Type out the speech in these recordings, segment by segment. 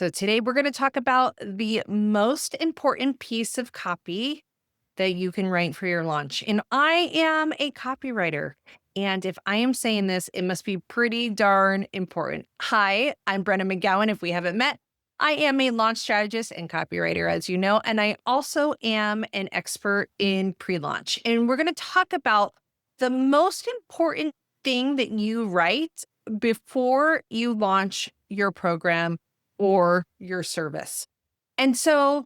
So today we're going to talk about the most important piece of copy that you can write for your launch. And I am a copywriter. And if I am saying this, it must be pretty darn important. Hi, I'm Brenna McGowan. If we haven't met, I am a launch strategist and copywriter, as you know, and I also am an expert in pre-launch. And we're going to talk about the most important thing that you write before you launch your program or your service. And so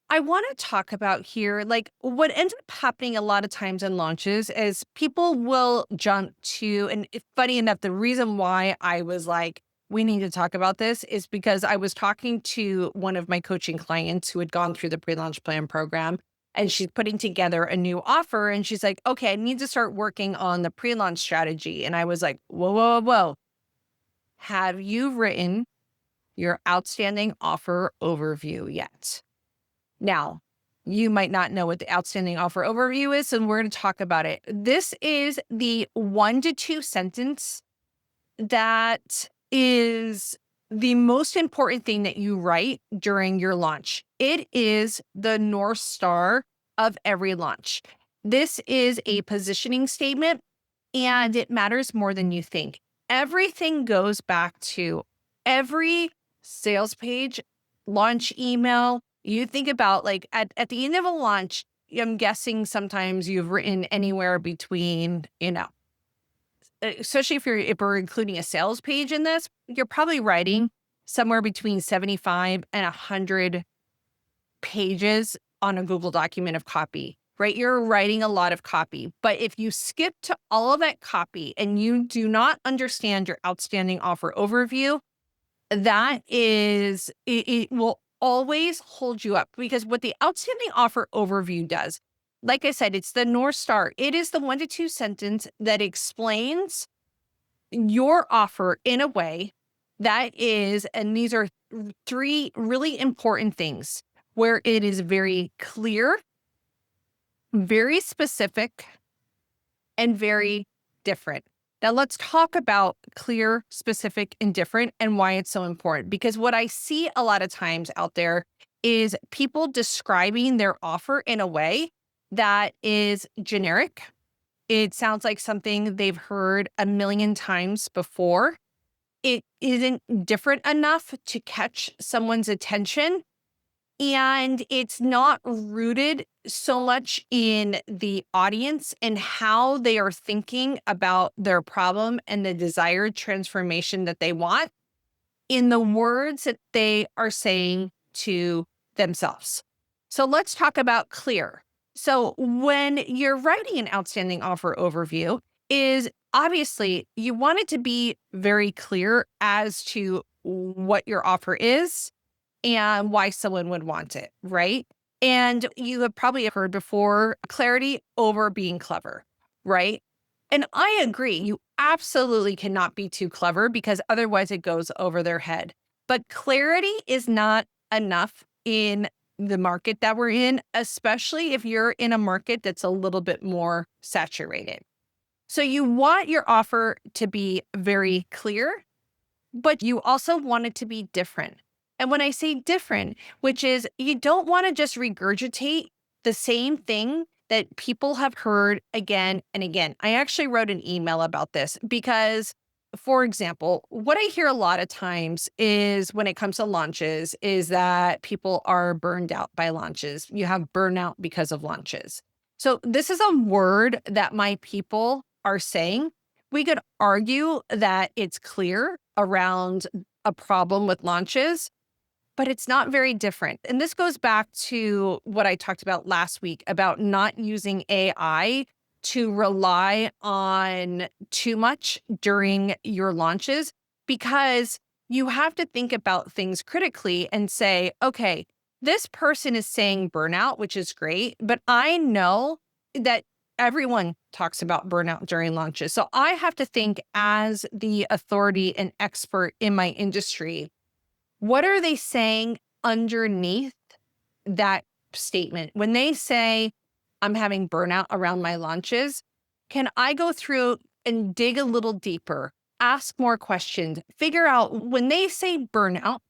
I want to talk about here, like what ends up happening a lot of times in launches is people will jump to, and funny enough, the reason why I was like, we need to talk about this is because I was talking to one of my coaching clients who had gone through the pre-launch plan program, and she's putting together a new offer. And she's like, okay, I need to start working on the pre-launch strategy. And I was like, whoa, whoa, whoa. Have you written your outstanding offer overview yet? Now, you might not know what the outstanding offer overview is, and we're going to talk about it. This is the 1 to 2 sentence that is the most important thing that you write during your launch. It is the North Star of every launch. This is a positioning statement, and it matters more than you think. Everything goes back to every sales page, launch email. You think about like at the end of a launch, I'm guessing sometimes you've written anywhere between, especially if we're including a sales page in this, you're probably writing somewhere between 75 and 100 pages on a Google document of copy, right? You're writing a lot of copy. But if you skip to all of that copy and you do not understand your outstanding offer overview, it will always hold you up, because what the outstanding offer overview does, like I said, it's the North Star. It is the 1 to 2 sentence that explains your offer in a way that is, and these are 3 really important things, where it is very clear, very specific, and very different. Now let's talk about clear, specific, and different and why it's so important. Because what I see a lot of times out there is people describing their offer in a way that is generic. It sounds like something they've heard a million times before. It isn't different enough to catch someone's attention. And it's not rooted so much in the audience and how they are thinking about their problem and the desired transformation that they want in the words that they are saying to themselves. So let's talk about clear. So when you're writing an outstanding offer overview, is obviously you want it to be very clear as to what your offer is and why someone would want it, right? And you have probably heard before, clarity over being clever, right? And I agree, you absolutely cannot be too clever because otherwise it goes over their head. But clarity is not enough in the market that we're in, especially if you're in a market that's a little bit more saturated. So you want your offer to be very clear, but you also want it to be different. And when I say different, which is you don't want to just regurgitate the same thing that people have heard again and again. I actually wrote an email about this because, for example, what I hear a lot of times is when it comes to launches is that people are burned out by launches. You have burnout because of launches. So this is a word that my people are saying. We could argue that it's clear around a problem with launches, but it's not very different. And this goes back to what I talked about last week about not using AI to rely on too much during your launches, because you have to think about things critically and say, okay, this person is saying burnout, which is great, but I know that everyone talks about burnout during launches. So I have to think as the authority and expert in my industry, what are they saying underneath that statement? When they say, I'm having burnout around my launches, can I go through and dig a little deeper, ask more questions, figure out when they say burnout,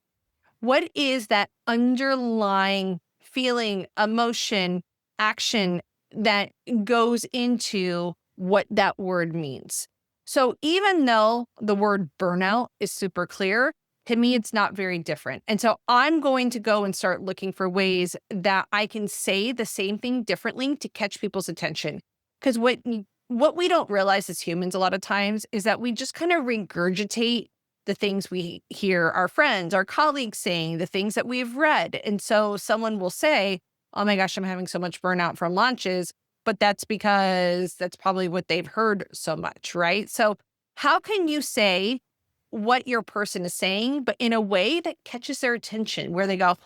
What is that underlying feeling, emotion, action that goes into what that word means? So even though the word burnout is super clear, to me, it's not very different. And so I'm going to go and start looking for ways that I can say the same thing differently to catch people's attention. Because what we don't realize as humans a lot of times is that we just kind of regurgitate the things we hear our friends, our colleagues saying, the things that we've read. And so someone will say, oh my gosh, I'm having so much burnout from launches, but that's because that's probably what they've heard so much, right? So how can you say what your person is saying, but in a way that catches their attention where they go,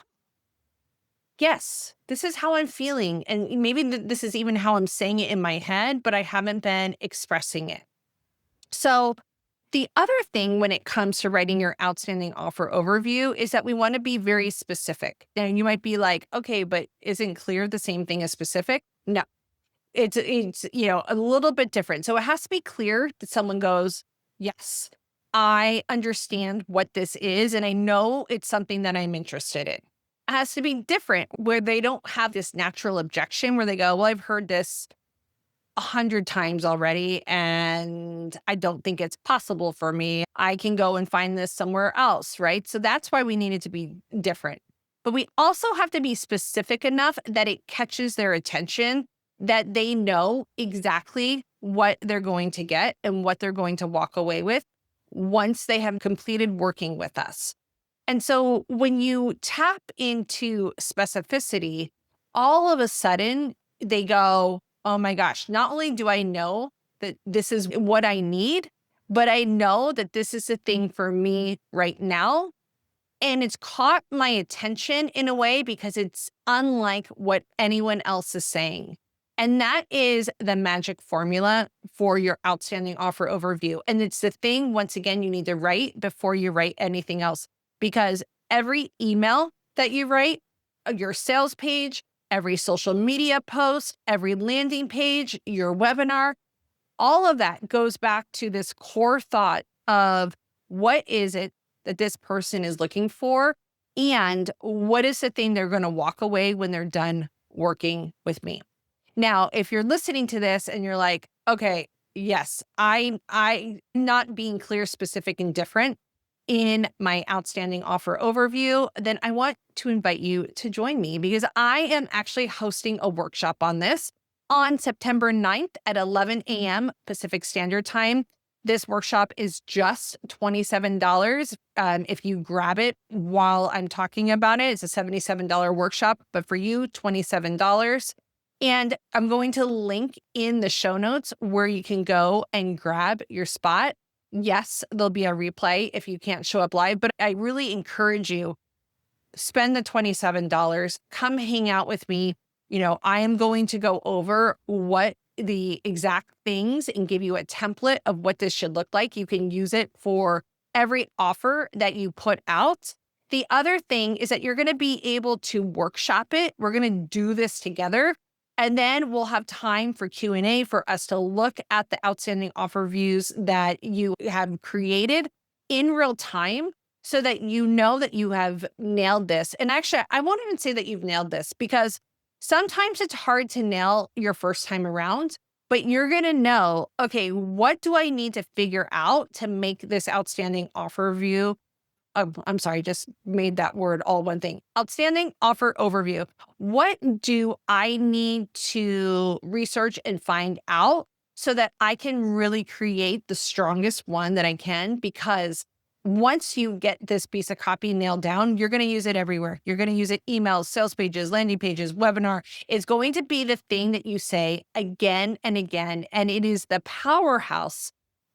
yes, this is how I'm feeling. And maybe this is even how I'm saying it in my head, but I haven't been expressing it. So the other thing when it comes to writing your outstanding offer overview is that we want to be very specific. And you might be like, okay, but isn't clear the same thing as specific? No, it's a little bit different. So it has to be clear that someone goes, yes, I understand what this is, and I know it's something that I'm interested in. It has to be different where they don't have this natural objection where they go, well, I've heard this 100 times already, and I don't think it's possible for me. I can go and find this somewhere else, right? So that's why we need it to be different. But we also have to be specific enough that it catches their attention, that they know exactly what they're going to get and what they're going to walk away with once they have completed working with us. And so when you tap into specificity, all of a sudden they go, oh my gosh, not only do I know that this is what I need, but I know that this is the thing for me right now. And it's caught my attention in a way because it's unlike what anyone else is saying. And that is the magic formula for your outstanding offer overview. And it's the thing, once again, you need to write before you write anything else, because every email that you write, your sales page, every social media post, every landing page, your webinar, all of that goes back to this core thought of what is it that this person is looking for, and what is the thing they're going to walk away when they're done working with me. Now, if you're listening to this and you're like, okay, yes, I'm not being clear, specific, and different in my outstanding offer overview, then I want to invite you to join me because I am actually hosting a workshop on this on September 9th at 11 a.m. Pacific Standard Time. This workshop is just $27. If you grab it while I'm talking about it, it's a $77 workshop, but for you, $27. And I'm going to link in the show notes where you can go and grab your spot. Yes, there'll be a replay if you can't show up live, but I really encourage you, spend the $27, come hang out with me. I am going to go over what the exact things and give you a template of what this should look like. You can use it for every offer that you put out. The other thing is that you're going to be able to workshop it. We're going to do this together. And then we'll have time for Q&A for us to look at the outstanding offer views that you have created in real time so that you know that you have nailed this. And actually, I won't even say that you've nailed this because sometimes it's hard to nail your first time around, but you're going to know, okay, what do I need to figure out to make this outstanding offer view? I'm sorry, just made that word all one thing. Outstanding offer overview. What do I need to research and find out so that I can really create the strongest one that I can? Because once you get this piece of copy nailed down, you're going to use it everywhere. You're going to use it emails, sales pages, landing pages, webinar. It's going to be the thing that you say again and again. And it is the powerhouse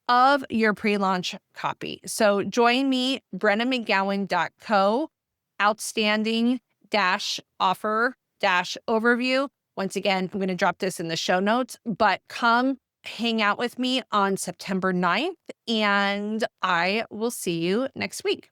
of your pre-launch copy. So join me, brennamcgowan.co, outstanding offer overview. Once again, I'm going to drop this in the show notes, but come hang out with me on September 9th, and I will see you next week.